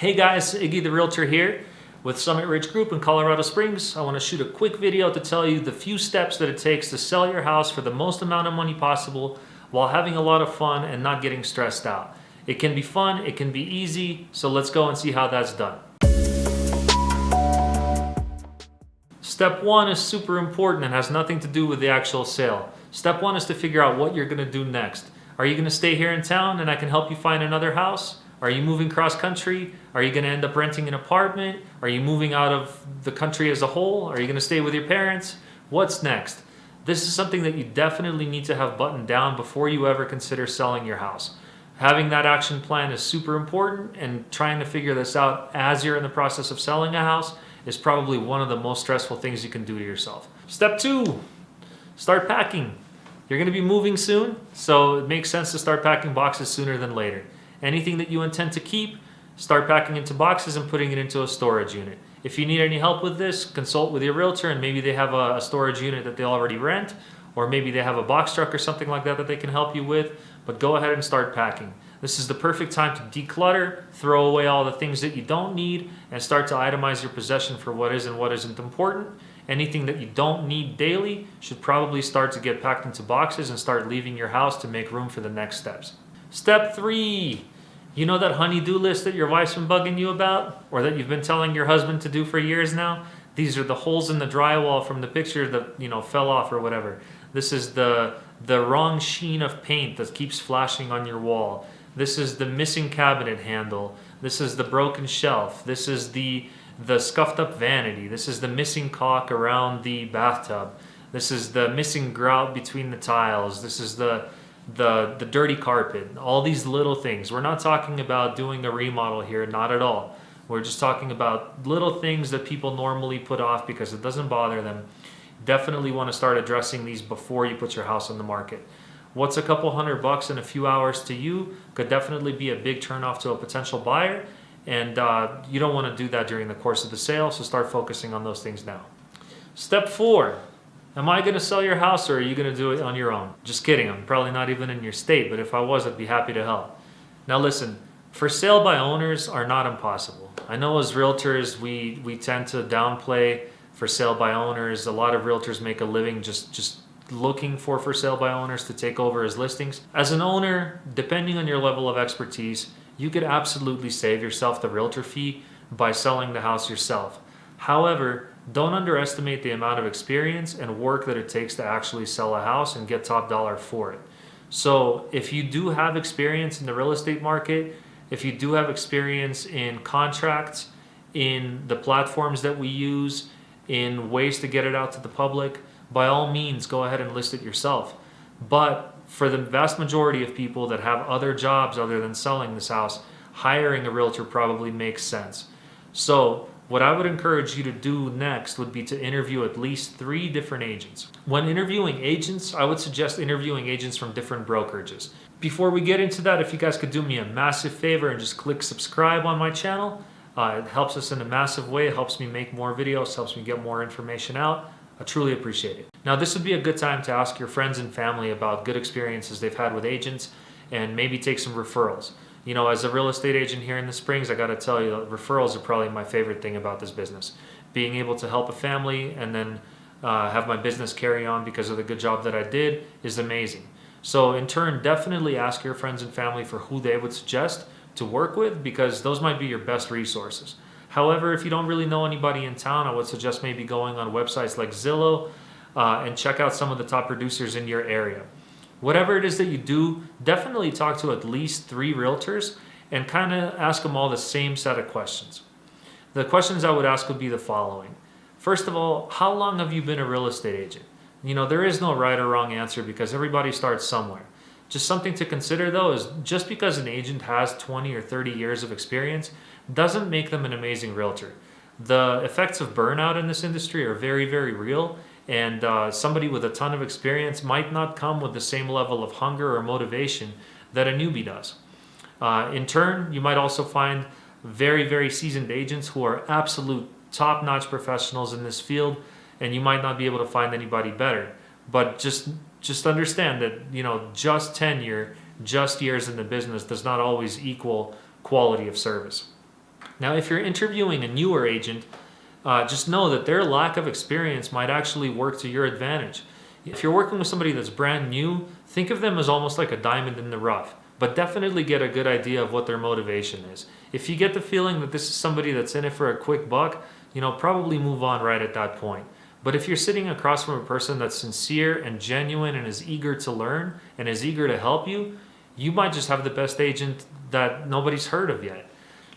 Hey guys, Iggy the Realtor here with Summit Ridge Group in Colorado Springs. I want to shoot a quick video to tell you the few steps that it takes to sell your house for the most amount of money possible while having a lot of fun and not getting stressed out. It can be fun, it can be easy, so let's go and see how that's done. Step one is super important and has nothing to do with the actual sale. Step one is to figure out what you're going to do next. Are you going to stay here in town and I can help you find another house? Are you moving cross country? Are you going to end up renting an apartment? Are you moving out of the country as a whole? Are you going to stay with your parents? What's next? This is something that you definitely need to have buttoned down before you ever consider selling your house. Having that action plan is super important, and trying to figure this out as you're in the process of selling a house is probably one of the most stressful things you can do to yourself. Step two, start packing. You're going to be moving soon, so it makes sense to start packing boxes sooner than later. Anything that you intend to keep, start packing into boxes and putting it into a storage unit. If you need any help with this, consult with your realtor, and maybe they have a storage unit that they already rent, or maybe they have a box truck or something like that that they can help you with, but go ahead and start packing. This is the perfect time to declutter, throw away all the things that you don't need, and start to itemize your possession for what is and what isn't important. Anything that you don't need daily should probably start to get packed into boxes and start leaving your house to make room for the next steps. Step three, you know that honey-do list that your wife's been bugging you about, or that you've been telling your husband to do for years now? These are the holes in the drywall from the picture that fell off or whatever. This is the wrong sheen of paint that keeps flashing on your wall. This is the missing cabinet handle. This is the broken shelf. This is the scuffed up vanity. This is the missing caulk around the bathtub. This is the missing grout between the tiles. This is the dirty carpet. All these little things. We're not talking about doing a remodel here, not at all. We're just talking about little things that people normally put off because it doesn't bother them. Definitely want to start addressing these before you put your house on the market. What's a couple $100 in a few hours to you could definitely be a big turnoff to a potential buyer, and you don't want to do that during the course of the sale, so start focusing on those things now. Step four, am I going to sell your house, or are you going to do it on your own? Just kidding, I'm probably not even in your state, but if I was, I'd be happy to help. Now listen, for sale by owners are not impossible. I know as realtors, we tend to downplay for sale by owners. A lot of realtors make a living just looking for sale by owners to take over as listings. As an owner, depending on your level of expertise, you could absolutely save yourself the realtor fee by selling the house yourself. However, don't underestimate the amount of experience and work that it takes to actually sell a house and get top dollar for it. So if you do have experience in the real estate market, if you do have experience in contracts, in the platforms that we use, in ways to get it out to the public, by all means, go ahead and list it yourself. But for the vast majority of people that have other jobs other than selling this house, hiring a realtor probably makes sense. So what I would encourage you to do next would be to interview at least 3 different agents. When interviewing agents, I would suggest interviewing agents from different brokerages. Before we get into that, if you guys could do me a massive favor and just click subscribe on my channel, it helps us in a massive way. It helps me make more videos, helps me get more information out. I truly appreciate it. Now, this would be a good time to ask your friends and family about good experiences they've had with agents and maybe take some referrals. You know, as a real estate agent here in the Springs, I got to tell you that referrals are probably my favorite thing about this business. Being able to help a family and then have my business carry on because of the good job that I did is amazing. So in turn, definitely ask your friends and family for who they would suggest to work with, because those might be your best resources. However, if you don't really know anybody in town, I would suggest maybe going on websites like Zillow and check out some of the top producers in your area. Whatever it is that you do, definitely talk to at least 3 realtors and kind of ask them all the same set of questions. The questions I would ask would be the following. First of all, how long have you been a real estate agent? You know, there is no right or wrong answer because everybody starts somewhere. Just something to consider though is just because an agent has 20 or 30 years of experience doesn't make them an amazing realtor. The effects of burnout in this industry are very, very real, and somebody with a ton of experience might not come with the same level of hunger or motivation that a newbie does. In turn, you might also find very, very seasoned agents who are absolute top-notch professionals in this field, and you might not be able to find anybody better. But just understand that, you know, just tenure, just years in the business does not always equal quality of service. Now, if you're interviewing a newer agent, just know that their lack of experience might actually work to your advantage. If you're working with somebody that's brand new, think of them as almost like a diamond in the rough, but definitely get a good idea of what their motivation is. If you get the feeling that this is somebody that's in it for a quick buck, probably move on right at that point. But if you're sitting across from a person that's sincere and genuine and is eager to learn and is eager to help you, you might just have the best agent that nobody's heard of yet.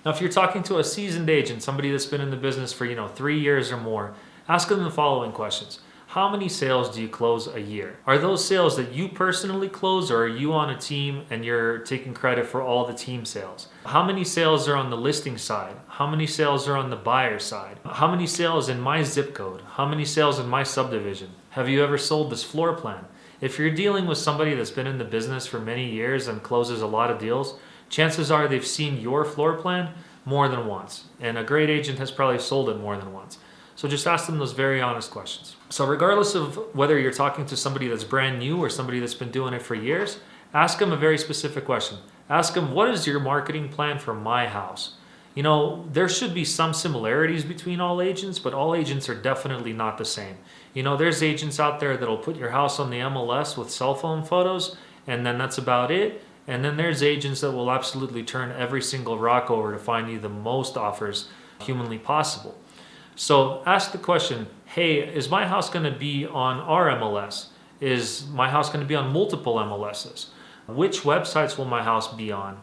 Now, if you're talking to a seasoned agent, somebody that's been in the business for 3 years or more, ask them the following questions. How many sales do you close a year? Are those sales that you personally close, or are you on a team and you're taking credit for all the team sales? How many sales are on the listing side? How many sales are on the buyer side? How many sales in my zip code? How many sales in my subdivision? Have you ever sold this floor plan? If you're dealing with somebody that's been in the business for many years and closes a lot of deals, chances are they've seen your floor plan more than once. And a great agent has probably sold it more than once. So just ask them those very honest questions. So regardless of whether you're talking to somebody that's brand new or somebody that's been doing it for years, ask them a very specific question. Ask them, what is your marketing plan for my house? There should be some similarities between all agents, but all agents are definitely not the same. There's agents out there that'll put your house on the MLS with cell phone photos, and then that's about it. And then there's agents that will absolutely turn every single rock over to find you the most offers humanly possible. So ask the question, hey, is my house going to be on our MLS? Is my house going to be on multiple MLSs? Which websites will my house be on?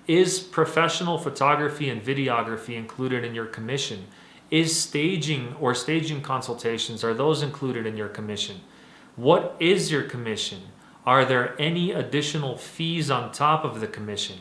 Is professional photography and videography included in your commission? Is staging or staging consultations, are those included in your commission? What is your commission? Are there any additional fees on top of the commission?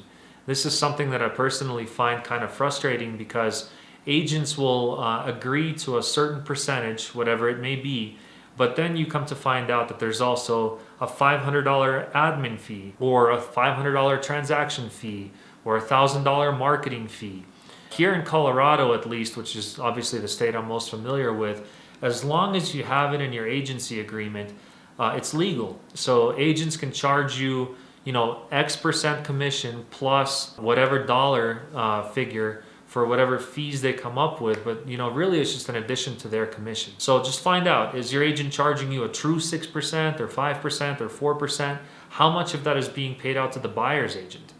This is something that I personally find kind of frustrating, because agents will agree to a certain percentage, whatever it may be, but then you come to find out that there's also a $500 admin fee, or a $500 transaction fee, or a $1,000 marketing fee. Here in Colorado, at least, which is obviously the state I'm most familiar with, as long as you have it in your agency agreement, it's legal. So agents can charge you, X% commission plus whatever dollar figure for whatever fees they come up with, but really it's just an addition to their commission. So just find out, is your agent charging you a true 6% or 5% or 4%? How much of that is being paid out to the buyer's agent?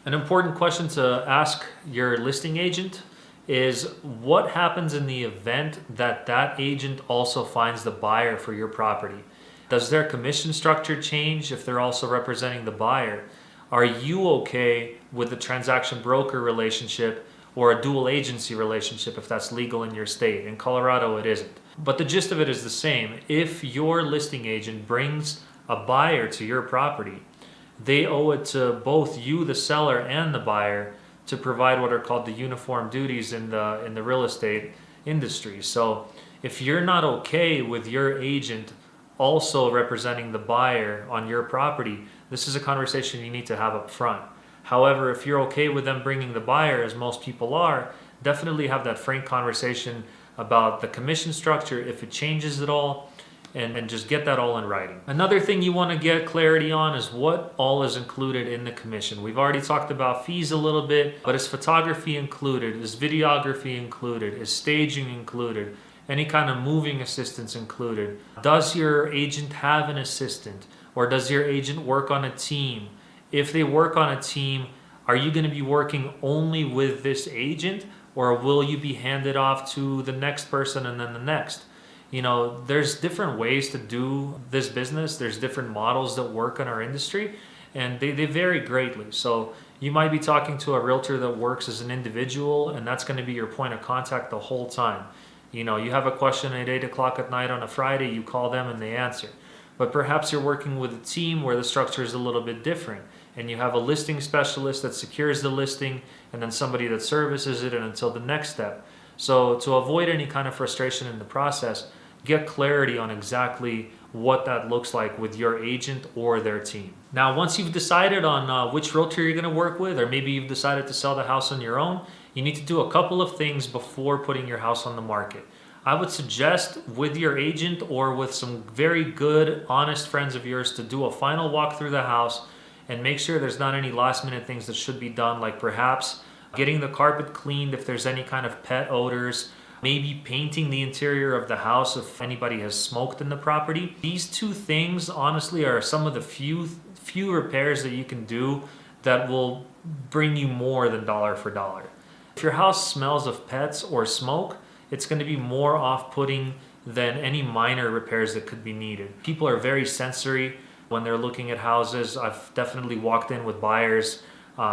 An important question to ask your listing agent is, what happens in the event that that agent also finds the buyer for your property? Does their commission structure change if they're also representing the buyer? Are you okay with the transaction broker relationship or a dual agency relationship if that's legal in your state? In Colorado, it isn't. But the gist of it is the same. If your listing agent brings a buyer to your property, they owe it to both you, the seller, and the buyer to provide what are called the uniform duties in the real estate industry. So if you're not okay with your agent also representing the buyer on your property, this is a conversation you need to have up front. However, if you're okay with them bringing the buyer, as most people are, definitely have that frank conversation about the commission structure, if it changes at all, and just get that all in writing. Another thing you want to get clarity on is what all is included in the commission. We've already talked about fees a little bit, but is photography included? Is videography included? Is staging included? Any kind of moving assistance included? Does your agent have an assistant, or does your agent work on a team? If they work on a team, are you going to be working only with this agent, or will you be handed off to the next person and then the next? There's different ways to do this business. There's different models that work in our industry, and they vary greatly. So you might be talking to a realtor that works as an individual, and that's going to be your point of contact the whole time. You have a question at 8 o'clock at night on a Friday, you call them and they answer. But perhaps you're working with a team where the structure is a little bit different, and you have a listing specialist that secures the listing, and then somebody that services it and until the next step. So to avoid any kind of frustration in the process, get clarity on exactly what that looks like with your agent or their team. Now, once you've decided on which realtor you're going to work with, or maybe you've decided to sell the house on your own, you need to do a couple of things before putting your house on the market. I would suggest with your agent or with some very good, honest friends of yours to do a final walk through the house and make sure there's not any last minute things that should be done, like perhaps getting the carpet cleaned if there's any kind of pet odors, maybe painting the interior of the house if anybody has smoked in the property. These two things honestly are some of the few repairs that you can do that will bring you more than dollar for dollar. If your house smells of pets or smoke, it's going to be more off-putting than any minor repairs that could be needed. People are very sensory when they're looking at houses. I've definitely walked in with buyers,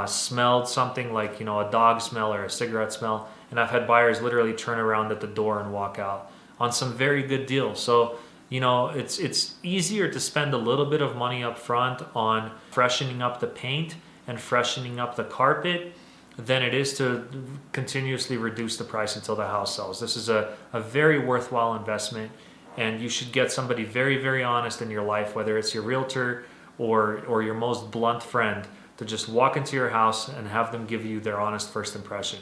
smelled something like, a dog smell or a cigarette smell, and I've had buyers literally turn around at the door and walk out on some very good deals. So, it's easier to spend a little bit of money up front on freshening up the paint and freshening up the carpet than it is to continuously reduce the price until the house sells. This is a very worthwhile investment, and you should get somebody very, very honest in your life, whether it's your realtor or your most blunt friend, to just walk into your house and have them give you their honest first impression.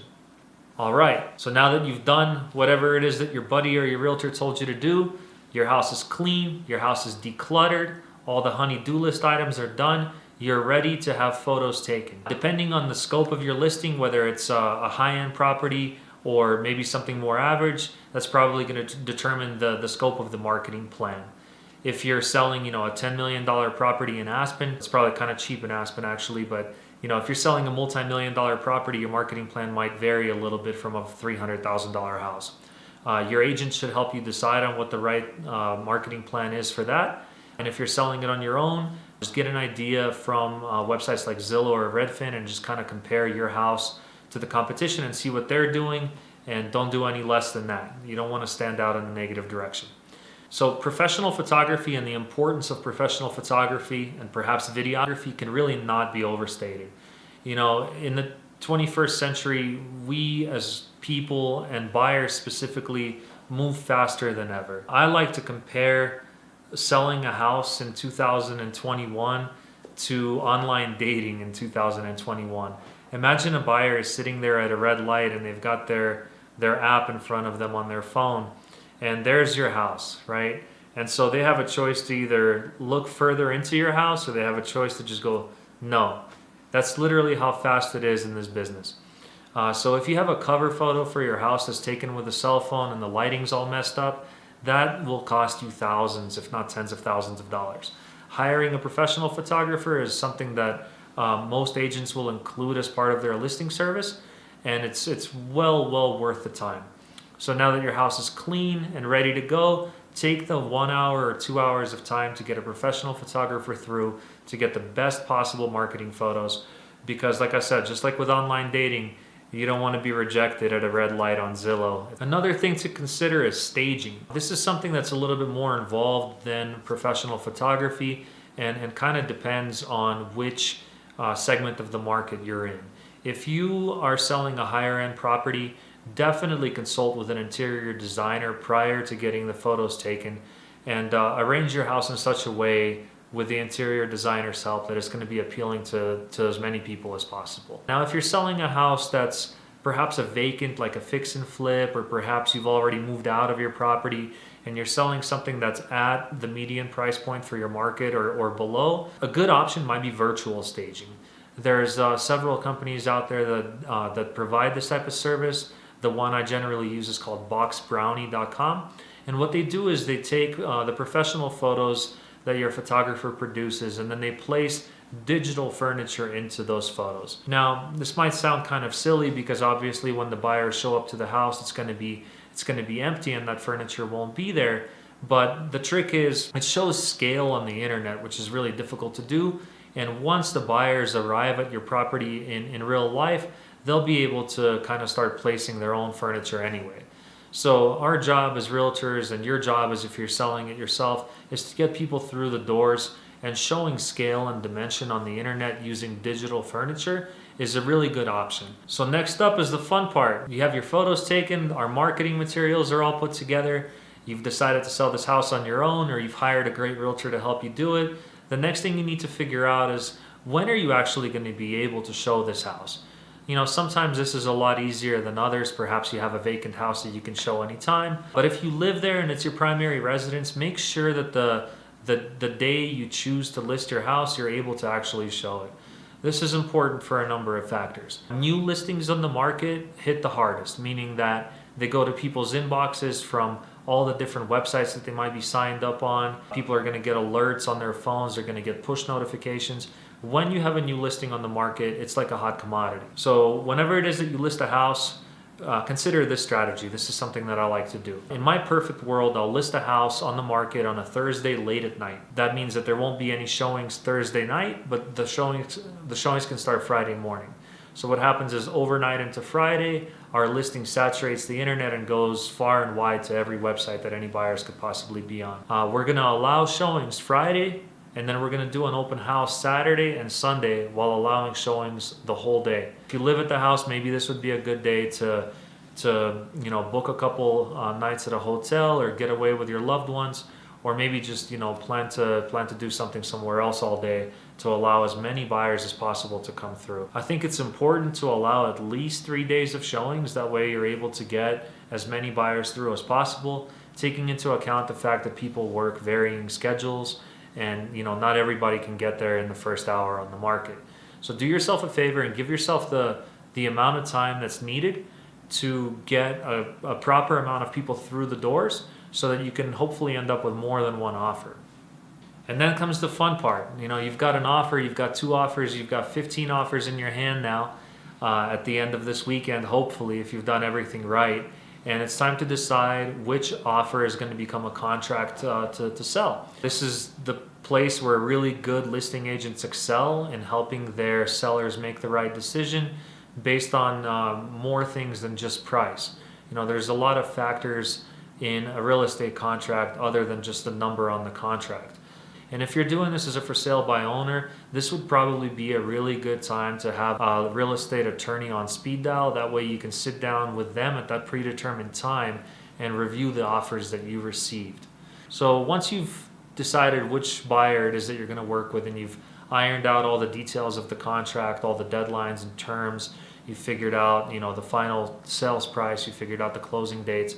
All right, so now that you've done whatever it is that your buddy or your realtor told you to do, your house is clean, your house is decluttered, all the honey-do list items are done, you're ready to have photos taken. Depending on the scope of your listing, whether it's a high-end property or maybe something more average, that's probably going to determine the scope of the marketing plan. If you're selling, a $10 million property in Aspen, it's probably kind of cheap in Aspen actually, but if you're selling a multi-million-dollar property, your marketing plan might vary a little bit from a $300,000 house. Your agent should help you decide on what the right marketing plan is for that. And if you're selling it on your own, just get an idea from websites like Zillow or Redfin and just kind of compare your house to the competition and see what they're doing, and don't do any less than that. You don't want to stand out in a negative direction. So professional photography and the importance of professional photography and perhaps videography can really not be overstated. In the 21st century, we as people and buyers specifically move faster than ever. I like to compare selling a house in 2021 to online dating in 2021. Imagine a buyer is sitting there at a red light and they've got their app in front of them on their phone, and there's your house, right? And so they have a choice to either look further into your house, or they have a choice to just go, no. That's literally how fast it is in this business. So if you have a cover photo for your house that's taken with a cell phone and the lighting's all messed up, that will cost you thousands, if not tens of thousands of dollars. Hiring a professional photographer is something that most agents will include as part of their listing service, and it's well worth the time. So now that your house is clean and ready to go, take the 1 hour or 2 hours of time to get a professional photographer through to get the best possible marketing photos. Because like I said, just like with online dating, you don't want to be rejected at a red light on Zillow. Another thing to consider is staging. This is something that's a little bit more involved than professional photography, and kind of depends on which segment of the market you're in. If you are selling a higher end property, definitely consult with an interior designer prior to getting the photos taken, and arrange your house in such a way with the interior designer's help that it's going to be appealing to as many people as possible. Now, if you're selling a house that's perhaps a vacant, like a fix and flip, or perhaps you've already moved out of your property and you're selling something that's at the median price point for your market or below, a good option might be virtual staging. There's several companies out there that provide this type of service. The one I generally use is called boxbrownie.com. And what they do is they take the professional photos that your photographer produces, and then they place digital furniture into those photos. Now, this might sound kind of silly because obviously when the buyers show up to the house, it's going to be empty and that furniture won't be there. But the trick is it shows scale on the internet, which is really difficult to do. And once the buyers arrive at your property in real life, they'll be able to kind of start placing their own furniture anyway. So our job as realtors, and your job as if you're selling it yourself, is to get people through the doors, and showing scale and dimension on the internet using digital furniture is a really good option. So next up is the fun part. You have your photos taken, our marketing materials are all put together, you've decided to sell this house on your own, or you've hired a great realtor to help you do it. The next thing you need to figure out is, when are you actually going to be able to show this house? Sometimes this is a lot easier than others. Perhaps you have a vacant house that you can show anytime. But if you live there and it's your primary residence, make sure that the day you choose to list your house, you're able to actually show it. This is important for a number of factors. New listings on the market hit the hardest, meaning that they go to people's inboxes from all the different websites that they might be signed up on. People are going to get alerts on their phones, they're going to get push notifications. When you have a new listing on the market, it's like a hot commodity. So whenever it is that you list a house, consider this strategy. This is something that I like to do. In my perfect world, I'll list a house on the market on a Thursday late at night. That means that there won't be any showings Thursday night, but the showings can start Friday morning. So what happens is overnight into Friday, our listing saturates the internet and goes far and wide to every website that any buyers could possibly be on. We're going to allow showings Friday, and then we're going to do an open house Saturday and Sunday while allowing showings the whole day. If you live at the house, maybe this would be a good day to book a couple nights at a hotel or get away with your loved ones, or maybe just plan to do something somewhere else all day to allow as many buyers as possible to come through. I think it's important to allow at least 3 days of showings. That way you're able to get as many buyers through as possible, taking into account the fact that people work varying schedules, and not everybody can get there in the first hour on the market. So do yourself a favor and give yourself the amount of time that's needed to get a proper amount of people through the doors, so that you can hopefully end up with more than one offer. And then comes the fun part. You've got an offer, you've got 2 offers, you've got 15 offers in your hand now at the end of this weekend, hopefully, if you've done everything right. And it's time to decide which offer is going to become a contract to sell. This is the place where really good listing agents excel in helping their sellers make the right decision based on more things than just price. There's a lot of factors in a real estate contract other than just the number on the contract. And if you're doing this as a for sale by owner, this would probably be a really good time to have a real estate attorney on speed dial. That way you can sit down with them at that predetermined time and review the offers that you received. So once you've decided which buyer it is that you're going to work with, and you've ironed out all the details of the contract, all the deadlines and terms, you figured out the final sales price, you figured out the closing dates,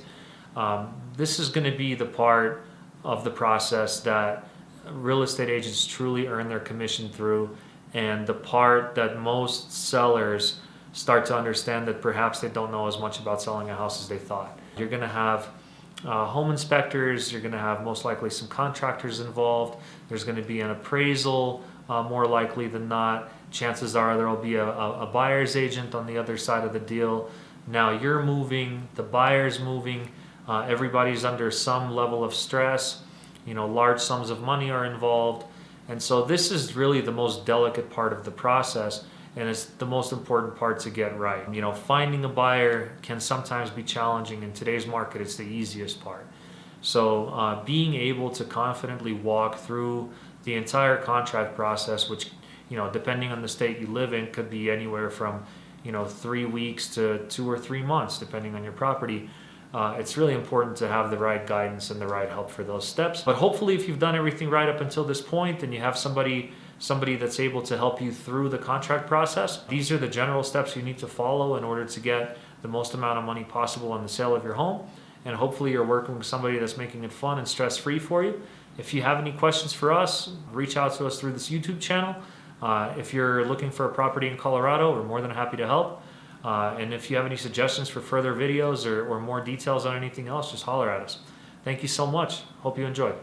this is going to be the part of the process that real estate agents truly earn their commission through, and the part that most sellers start to understand that perhaps they don't know as much about selling a house as they thought. You're going to have home inspectors, you're going to have most likely some contractors involved, there's going to be an appraisal more likely than not. Chances are there will be a buyer's agent on the other side of the deal. Now you're moving, the buyer's moving, everybody's under some level of stress. Large sums of money are involved. And so this is really the most delicate part of the process, and it's the most important part to get right. Finding a buyer can sometimes be challenging. In today's market, it's the easiest part. So being able to confidently walk through the entire contract process, which, depending on the state you live in, could be anywhere from, 3 weeks to 2 or 3 months, depending on your property. It's really important to have the right guidance and the right help for those steps. But hopefully, if you've done everything right up until this point and you have somebody that's able to help you through the contract process, these are the general steps you need to follow in order to get the most amount of money possible on the sale of your home. And hopefully you're working with somebody that's making it fun and stress-free for you. If you have any questions for us, reach out to us through this YouTube channel. If you're looking for a property in Colorado, we're more than happy to help. And if you have any suggestions for further videos or more details on anything else, just holler at us. Thank you so much. Hope you enjoyed.